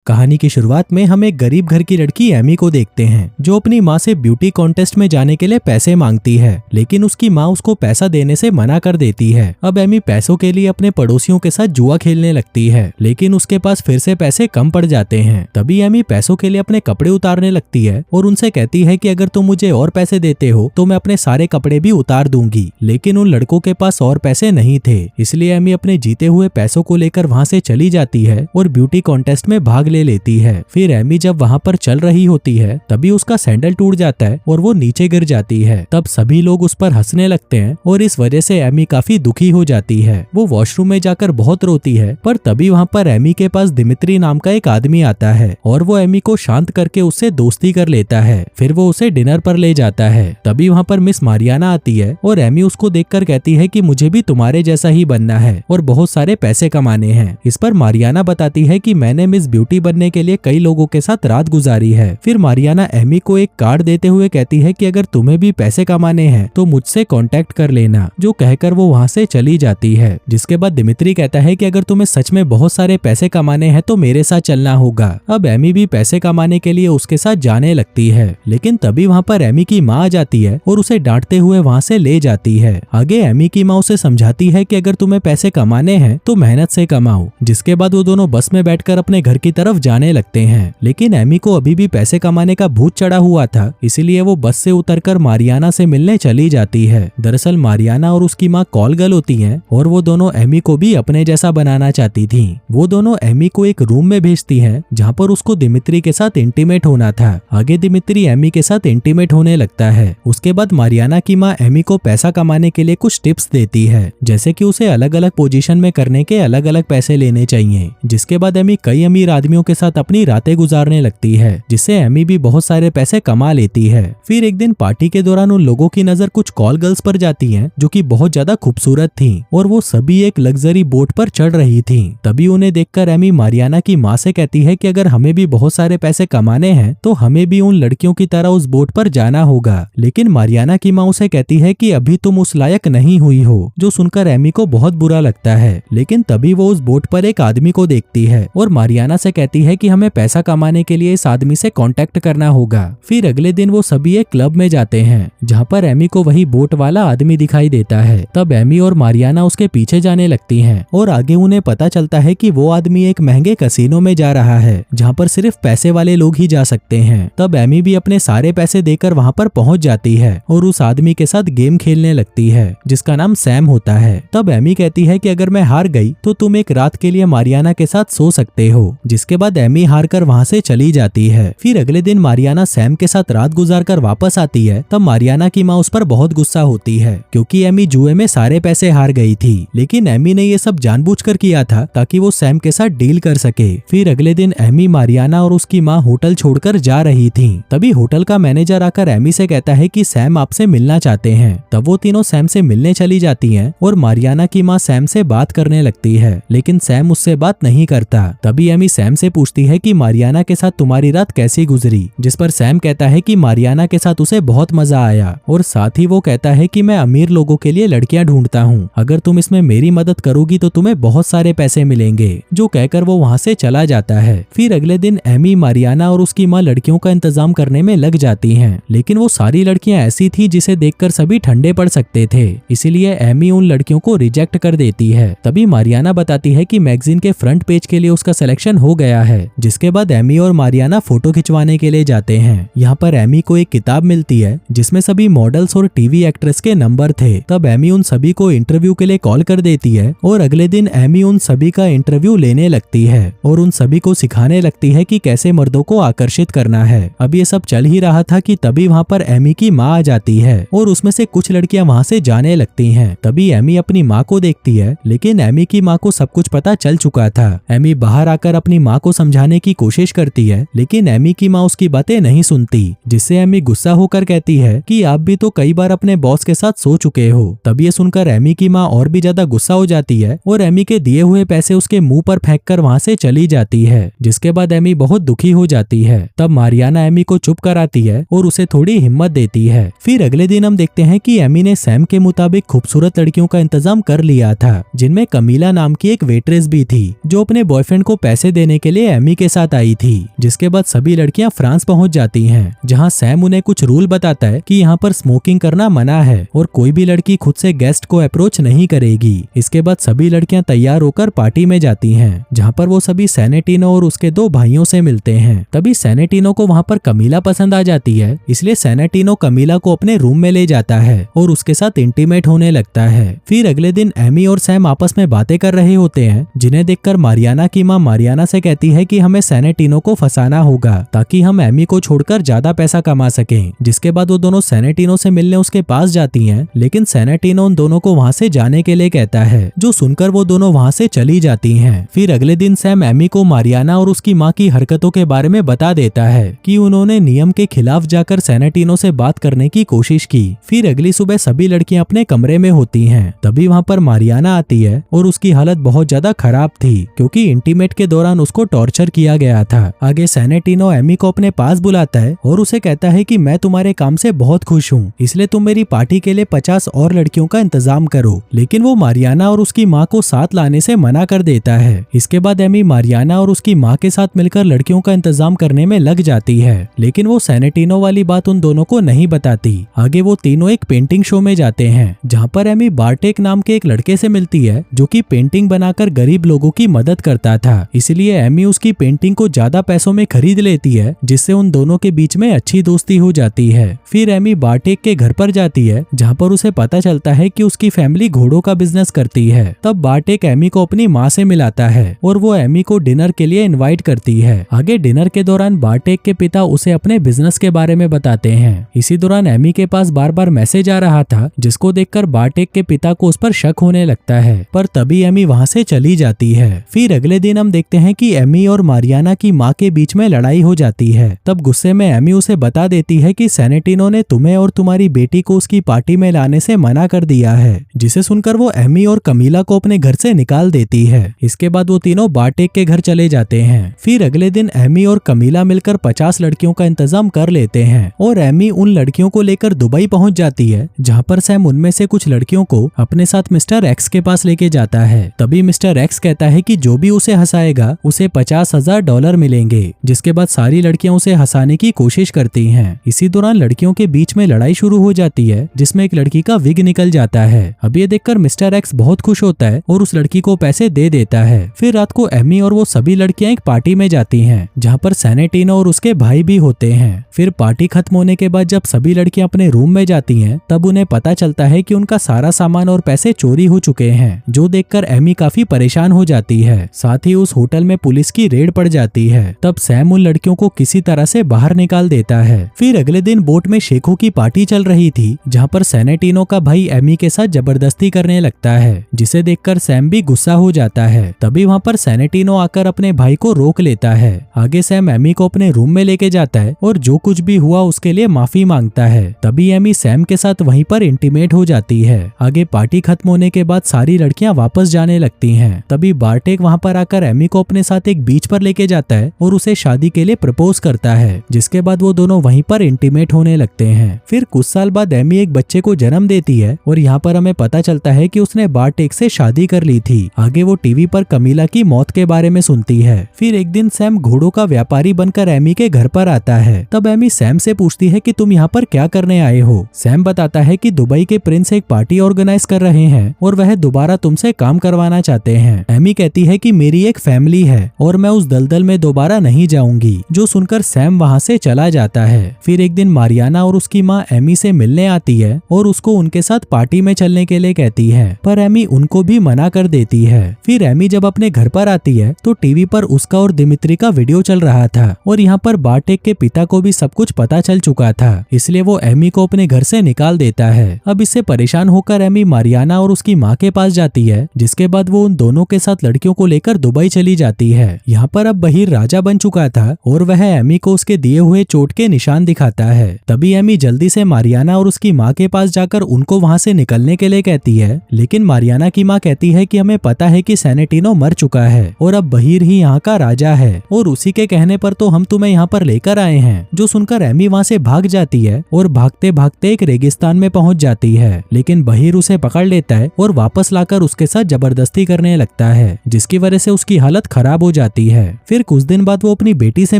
कहानी की शुरुआत में हम एक गरीब घर की लड़की एमी को देखते हैं जो अपनी माँ से ब्यूटी कॉन्टेस्ट में जाने के लिए पैसे मांगती है, लेकिन उसकी माँ उसको पैसा देने से मना कर देती है। अब एमी पैसों के लिए अपने पड़ोसियों के साथ जुआ खेलने लगती है, लेकिन उसके पास फिर से पैसे कम पड़ जाते हैं। तभी एमी पैसों के लिए अपने कपड़े उतारने लगती है और उनसे कहती है कि अगर तुम मुझे और पैसे देते हो तो मैं अपने सारे कपड़े भी उतार दूंगी। लेकिन उन लड़कों के पास और पैसे नहीं थे, इसलिए एमी अपने जीते हुए पैसों को लेकर वहाँ से चली जाती है और ब्यूटी कॉन्टेस्ट में भाग ले लेती है। फिर एमी जब वहाँ पर चल रही होती है तभी उसका सैंडल टूट जाता है और वो नीचे गिर जाती है। तब सभी लोग उस पर हंसने लगते हैं और इस वजह से एमी काफी दुखी हो जाती है। वो वॉशरूम में जाकर बहुत रोती है, पर तभी वहाँ पर एमी के पास दिमित्री नाम का एक आदमी आता है और वो एमी को शांत करके उससे दोस्ती कर लेता है। फिर वो उसे डिनर पर ले जाता है। तभी वहाँ पर मिस मारियाना आती है और एमी उसको देखकर कहती है कि मुझे भी तुम्हारे जैसा ही बनना है और बहुत सारे पैसे कमाने हैं। इस पर मारियाना बताती है कि मैंने मिस ब्यूटी बनने के लिए कई लोगों के साथ रात गुजारी है। फिर मारियाना एमी को एक कार्ड देते हुए कहती है कि अगर तुम्हें भी पैसे कमाने हैं तो मुझसे कांटेक्ट कर लेना, जो कहकर वो वहाँ से चली जाती है। जिसके बाद दिमित्री कहता है कि अगर तुम्हें सच में बहुत सारे पैसे कमाने हैं तो मेरे साथ चलना होगा। अब एमी भी पैसे कमाने के लिए उसके साथ जाने लगती है, लेकिन तभी वहाँ पर एमी की माँ आ जाती है और उसे डांटते हुए वहाँ से ले जाती है। आगे एमी की माँ उसे समझाती है कि अगर तुम्हें पैसे कमाने हैं तो मेहनत से कमाओ। जिसके बाद वो दोनों बस में बैठकर अपने घर की तरफ जाने लगते हैं, लेकिन एमी को अभी भी पैसे कमाने का भूत चढ़ा हुआ था, इसीलिए वो बस से उतरकर मारियाना से मिलने चली जाती है। दरअसल मारियाना और उसकी माँ कॉल गर्ल होती हैं और वो दोनों एमी को भी अपने जैसा बनाना चाहती थी। वो दोनों एमी को एक रूम में भेजती हैं जहाँ पर उसको दिमित्री के साथ इंटीमेट होना था। आगे दिमित्री एमी के साथ इंटीमेट होने लगता है। उसके बाद मारियाना की माँ एमी को पैसा कमाने के लिए कुछ टिप्स देती है, जैसे कि उसे अलग अलग पोजीशन में करने के अलग अलग पैसे लेने चाहिए। जिसके बाद एमी कई अमीर आदमियों के साथ अपनी रातें गुजारने लगती है, जिससे एमी भी बहुत सारे पैसे कमा लेती है। फिर एक दिन पार्टी के दौरान उन लोगों की नजर कुछ कॉल गर्ल्स पर जाती है जो कि बहुत ज्यादा खूबसूरत थी और वो सभी एक लग्जरी बोट पर चढ़ रही थी। तभी उन्हें देखकर एमी मारियाना की माँ से कहती है कि अगर हमें भी बहुत सारे पैसे कमाने हैं तो हमें भी उन लड़कियों की तरह उस बोट पर जाना होगा। लेकिन मारियाना की माँ उसे कहती है कि अभी तुम उस लायक नहीं हुई हो, जो सुनकर एमी को बहुत बुरा लगता है। लेकिन तभी वो उस बोट पर एक आदमी को देखती है और मारियाना से कहती है कि हमें पैसा कमाने के लिए इस आदमी से कांटेक्ट करना होगा। फिर अगले दिन वो सभी एक क्लब में जाते हैं जहाँ पर एमी को वही बोट वाला आदमी दिखाई देता है। तब एमी और मारियाना उसके पीछे जाने लगती हैं और आगे उन्हें पता चलता है कि वो आदमी एक महंगे कसीनो में जा रहा है जहाँ पर सिर्फ पैसे वाले लोग ही जा सकते हैं। तब एमी भी अपने सारे पैसे देकर वहाँ पर पहुँच जाती है और उस आदमी के साथ गेम खेलने लगती है जिसका नाम सैम होता है। तब एमी कहती है कि अगर मैं हार गई तो तुम एक रात के लिए मारियाना के साथ सो सकते हो। जिसके बाद एमी हार कर वहाँ से चली जाती है। फिर अगले दिन मारियाना सैम के साथ रात गुजार कर वापस आती है। तब मारियाना की माँ उस पर बहुत गुस्सा होती है क्योंकि एमी जुए में सारे पैसे हार गई थी, लेकिन एमी ने ये सब जानबूझकर किया था ताकि वो सैम के साथ डील कर सके। फिर अगले दिन एमी, मारियाना और उसकी माँ होटल छोड़कर जा रही थी। तभी होटल का मैनेजर आकर एमी से कहता है कि सैम आपसे मिलना चाहते हैं। तब वो तीनों सैम से मिलने चली जाती हैं और मारियाना की माँ सैम से बात करने लगती है, लेकिन सैम उससे बात नहीं करता। तभी एमी सैम से पूछती है कि मारियाना के साथ तुम्हारी रात कैसी गुजरी, जिस पर सैम कहता है कि मारियाना के साथ उसे बहुत मजा आया और साथ ही वो कहता है कि मैं अमीर लोगों के लिए लड़कियां ढूंढता हूँ, अगर तुम इसमें मेरी मदद करोगी तो तुम्हें बहुत सारे पैसे मिलेंगे। जो कहकर वो वहाँ से चला जाता है। फिर अगले दिन एमी, मारियाना और उसकी माँ लड़कियों का इंतजाम करने में लग जाती हैं, लेकिन वो सारी लड़कियां ऐसी थी जिसे देखकर सभी ठंडे पड़ सकते थे, इसीलिए एमी उन लड़कियों को रिजेक्ट कर देती है। तभी मारियाना बताती है कि मैगजीन के फ्रंट पेज के लिए उसका सिलेक्शन हो गया है। जिसके बाद एमी और मारियाना फोटो खिंचवाने के लिए जाते हैं। यहाँ पर एमी को एक किताब मिलती है जिसमें सभी मॉडल्स और टीवी एक्ट्रेस के नंबर थे। तब एमी उन सभी को इंटरव्यू के लिए कॉल कर देती है और अगले दिन एमी उन सभी का इंटरव्यू लेने लगती है और उन सभी को सिखाने लगती है कि कैसे मर्दों को आकर्षित करना है। अब ये सब चल ही रहा था कि तभी वहाँ पर एमी की माँ आ जाती है और उसमें से कुछ लड़कियां वहाँ से जाने लगती हैं। तभी एमी अपनी माँ को देखती है, लेकिन एमी की माँ को सब कुछ पता चल चुका था। एमी बाहर आकर अपनी माँ को समझाने की कोशिश करती है, लेकिन एमी की माँ उसकी बातें नहीं सुनती, जिससे एमी गुस्सा होकर कहती है कि आप भी तो कई बार अपने बॉस के साथ सो चुके हो। तब ये सुनकर एमी की माँ और भी ज्यादा गुस्सा हो जाती है और एमी के दिए हुए पैसे उसके मुंह पर फेंककर वहाँ से चली जाती है। जिसके बाद एमी बहुत दुखी हो जाती है। तब मारियाना एमी को चुप कराती है और उसे थोड़ी हिम्मत देती है। फिर अगले दिन हम देखते हैं कि एमी ने सैम के मुताबिक खूबसूरत लड़कियों का इंतजाम कर लिया था, जिनमें कमीला नाम की एक वेट्रेस भी थी जो अपने बॉयफ्रेंड को पैसे देने के लिए लिए एमी के साथ आई थी। जिसके बाद सभी लड़कियां फ्रांस पहुंच जाती हैं, जहां सैम उन्हें कुछ रूल बताता है कि यहाँ पर स्मोकिंग करना मना है और कोई भी लड़की खुद से गेस्ट को अप्रोच नहीं करेगी। इसके बाद सभी लड़कियां तैयार होकर पार्टी में जाती हैं, जहाँ पर वो सभी सैनेटिनो और उसके 2 भाइयों से मिलते हैं। तभी सैनेटिनो को वहाँ पर कमीला पसंद आ जाती है, इसलिए सैनेटिनो कमीला को अपने रूम में ले जाता है और उसके साथ इंटीमेट होने लगता है। फिर अगले दिन एमी और सैम आपस में बातें कर रहे होते हैं, जिन्हें देखकर मारियाना की माँ मारियाना से कहती है कि हमें सैनेटिनो को फंसाना होगा ताकि हम एमी को छोड़कर ज्यादा पैसा कमा सकें। जिसके बाद वो दोनों सैनेटिनो से मिलने उसके पास जाती हैं, लेकिन सैनेटिनो उन दोनों को वहाँ से जाने के लिए कहता है, जो सुनकर वो दोनों वहाँ से चली जाती हैं। फिर अगले दिन सैम एमी को मारियाना और उसकी माँ की हरकतों के बारे में बता देता है कि उन्होंने नियम के खिलाफ जाकर सैनेटिनो से बात करने की कोशिश की। फिर अगली सुबह सभी लड़कियां अपने कमरे में होती हैं, तभी वहाँ पर मारियाना आती है और उसकी हालत बहुत ज्यादा खराब थी क्योंकि इंटीमेट के दौरान उसको टॉर्चर किया गया था। आगे सैनेटिनो एमी को अपने पास बुलाता है और उसे कहता है कि मैं तुम्हारे काम से बहुत खुश हूँ, इसलिए तुम मेरी पार्टी के लिए 50 और लड़कियों का इंतजाम करो। लेकिन वो मारियाना और उसकी माँ को साथ लाने से मना कर देता है। इसके बाद एमी मारियाना और उसकी माँ के साथ मिलकर लड़कियों का इंतजाम करने में लग जाती है, लेकिन वो सैनेटिनो वाली बात उन दोनों को नहीं बताती। आगे वो तीनों एक पेंटिंग शो में जाते हैं, जहाँ पर एमी बार्टेक नाम के एक लड़के से मिलती है जो कि पेंटिंग बनाकर गरीब लोगों की मदद करता था। इसलिए एमी उसकी पेंटिंग को ज्यादा पैसों में खरीद लेती है, जिससे उन दोनों के बीच में अच्छी दोस्ती हो जाती है। फिर एमी बार्टेक के घर पर जाती है, जहाँ पर उसे पता चलता है कि उसकी फैमिली घोड़ों का बिजनेस करती है। तब बार्टेक एमी को अपनी माँ से मिलाता है और वो एमी को डिनर के लिए इनवाइट करती है। आगे डिनर के दौरान बार्टेक के पिता उसे अपने बिजनेस के बारे में बताते हैं। इसी दौरान एमी के पास बार बार मैसेज आ रहा था, जिसको देखकर बार्टेक के पिता को उस पर शक होने लगता है, पर तभी एमी वहाँ से चली जाती है। फिर अगले दिन हम देखते हैं कि एमी और मारियाना की माँ के बीच में लड़ाई हो जाती है। तब गुस्से में एमी उसे बता देती है कि सैनेटिनो ने तुम्हें और तुम्हारी बेटी को उसकी पार्टी में लाने से मना कर दिया है, जिसे सुनकर वो एमी और कमीला को अपने घर से निकाल देती है। इसके बाद वो तीनों बार्टेक के घर चले जाते हैं। फिर अगले दिन एमी और कमीला मिलकर 50 लड़कियों का इंतजाम कर लेते हैं और एमी उन लड़कियों को लेकर दुबई पहुंच जाती है, जहां पर सैम उनमें से कुछ लड़कियों को अपने साथ मिस्टर एक्स के पास लेके जाता है। तभी मिस्टर एक्स कहता है कि जो भी उसे हंसाएगा उसे $50,000 मिलेंगे। जिसके बाद सारी लड़कियां उसे हंसाने की कोशिश करती हैं। इसी दौरान लड़कियों के बीच में लड़ाई शुरू हो जाती है, जिसमें एक लड़की का विग निकल जाता है। अब ये देखकर मिस्टर एक्स बहुत खुश होता है और उस लड़की को पैसे दे देता है। फिर रात को एमी और वो सभी लड़कियां एक पार्टी में जाती हैं, जहां पर सैनेटिनो और उसके भाई भी होते हैं। फिर पार्टी खत्म होने के बाद जब सभी लड़कियां अपने रूम में जाती हैं, तब उन्हें पता चलता है कि उनका सारा सामान और पैसे चोरी हो चुके हैं, जो देखकर एमी काफी परेशान हो जाती है। साथ ही उस होटल में पुलिस की रेड पड़ जाती है। तब सैम उन लड़कियों को किसी तरह से बाहर निकाल देता है। फिर अगले दिन बोट में शेखों की पार्टी चल रही थी, जहाँ पर सैनेटिनो का भाई एमी के साथ जबरदस्ती करने लगता है, जिसे देखकर सैम भी गुस्सा हो जाता है। तभी वहाँ पर सैनेटिनो आकर अपने भाई को रोक लेता है। आगे सैम एमी को अपने रूम में लेके जाता है और जो कुछ भी हुआ उसके लिए माफी मांगता है। तभी एमी सैम के साथ वहीं पर इंटीमेट हो जाती है। आगे पार्टी खत्म होने के बाद सारी लड़कियां वापस जाने लगती हैं। तभी बार्टेक वहां पर आकर एमी को अपने साथ एक बीच पर लेके जाता है और उसे शादी के लिए प्रपोज करता है, जिसके बाद वो दोनों वहीं पर इंटीमेट होने लगते हैं। फिर कुछ साल बाद एमी एक बच्चे को जन्म देती है और यहाँ पर हमें पता चलता है कि उसने बार्टेक से शादी कर ली थी। आगे वो टीवी पर कमीला की मौत के बारे में सुनती है। फिर एक दिन सैम घोड़ों का व्यापारी बनकर एमी के घर पर आता है। तब एमी सैम से पूछती है कि तुम यहाँ पर क्या करने आए हो। सैम बताता है कि दुबई के प्रिंस एक पार्टी ऑर्गेनाइज कर रहे हैं और वह दोबारा तुमसे काम करवाना चाहते हैं। एमी कहती है कि मेरी एक फैमिली है और मैं उस दलदल में दोबारा नहीं जाऊंगी, जो सुनकर सैम वहाँ से चला जाता है। फिर एक दिन मारियाना और उसकी माँ एमी से मिलने आती है और उसको उनके साथ पार्टी में चलने के लिए कहती है, पर एमी उनको भी मना कर देती है। फिर एमी जब अपने घर पर आती है तो टीवी पर उसका और दिमित्री का वीडियो चल रहा था और यहाँ पर बार्टेक के पिता को भी सब कुछ पता चल चुका था, इसलिए वो एमी को अपने घर से निकाल देता है। अब इससे परेशान होकर एमी मारियाना और उसकी माँ के पास जाती है, जिसके बाद वो उन दोनों के साथ लड़कियों को लेकर दुबई चली जाती है। यहाँ पर अब बहीर राजा बन चुका था और वह एमी को उसके दिए हुए चोट के निशान दिखाता है। तभी एमी जल्दी से मारियाना और उसकी माँ के पास जाकर उनको वहाँ से निकलने के लिए कहती है, लेकिन मारियाना की माँ कहती है कि हमें पता है कि सैनेटिनो मर चुका है और अब बहीर ही यहाँ का राजा है और उसी के कहने पर तो हम तुम्हें यहाँ पर लेकर आए हैं। जो सुनकर एमी वहाँ से भाग जाती है और भागते भागते एक रेगिस्तान में पहुँच जाती है, लेकिन बहीर उसे पकड़ लेता है और वापस लाकर उसके साथ जबरदस्ती करने लगता है, जिसकी वजह से उसकी हालत खराब हो जाती है। फिर कुछ दिन बाद वो अपनी बेटी से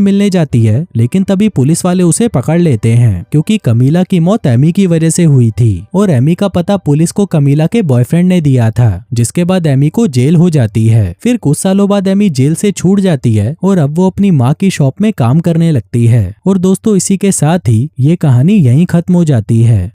मिलने जाती है, लेकिन तभी पुलिस वाले उसे पकड़ लेते हैं क्योंकि कमीला की मौत एमी की वजह से हुई थी और एमी का पता पुलिस को कमीला के बॉयफ्रेंड ने दिया था, जिसके बाद एमी को जेल हो जाती है। फिर कुछ सालों बाद एमी जेल से छूट जाती है और अब वो अपनी माँ की शॉप में काम करने लगती है। और दोस्तों, इसी के साथ ही ये कहानी यहीं खत्म हो जाती है।